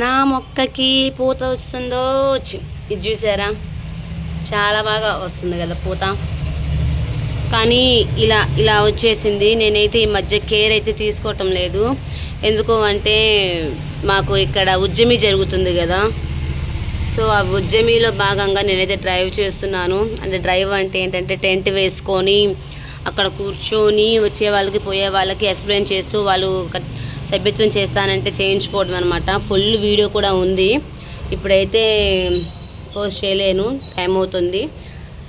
నా మొక్కకి పూత వస్తుందో ఇది చూసారా, చాలా బాగా వస్తుంది కదా పూత. కానీ ఇలా ఇలా వచ్చేసింది. నేనైతే ఈ మధ్య కేర్ అయితే తీసుకోవటం లేదు. ఎందుకు అంటే మాకు ఇక్కడ ఉద్యమి జరుగుతుంది కదా, సో ఆ ఉద్యమిలో భాగంగా నేనైతే డ్రైవ్ చేస్తున్నాను. అంటే డ్రైవ్ అంటే ఏంటంటే టెంట్ వేసుకొని అక్కడ కూర్చొని వచ్చే వాళ్ళకి పోయే వాళ్ళకి ఎక్స్ప్లెయిన్ చేస్తూ వాళ్ళు సభ్యత్వం చేస్తానంటే చేయించుకోవడం అనమాట. ఫుల్ వీడియో కూడా ఉంది. ఇప్పుడైతే పోస్ట్ చేయలేను, టైం అవుతుంది.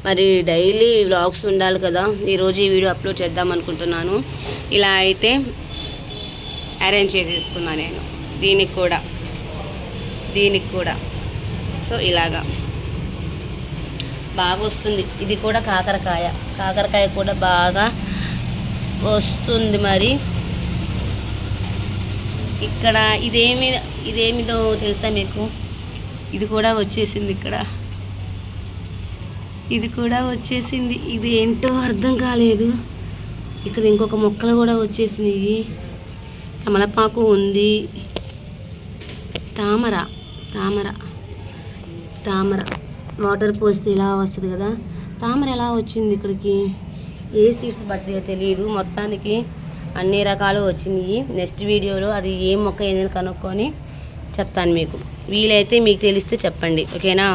మరి డైలీ వ్లాగ్స్ ఉండాలి కదా, ఈరోజు ఈ వీడియో అప్లోడ్ చేద్దాం అనుకుంటున్నాను. ఇలా అయితే అరేంజ్ చేసేసుకున్నాను నేను దీనికి కూడా. సో ఇలాగా బాగా వస్తుంది. ఇది కూడా కాకరకాయ కూడా బాగా వస్తుంది. మరి ఇక్కడ ఇదేమిదో తెలుసా మీకు? ఇది కూడా వచ్చేసింది. ఇది ఏంటో అర్థం కాలేదు. ఇక్కడ ఇంకొక మొక్కలు కూడా వచ్చేసినాయి. తమలపాకు ఉంది, తామర వాటర్ పోస్తే ఇలా వస్తుంది కదా. తామర ఎలా వచ్చింది ఇక్కడికి? ఏ సీడ్స్ పడ్డాయో తెలియదు. మొత్తానికి అన్ని రకాలు వచ్చినాయి. నెక్స్ట్ వీడియోలో అది ఏ మొక్క ఏందని కనుక్కొని చెప్తాను మీకు. వీలైతే మీకు తెలిస్తే చెప్పండి, ఓకేనా?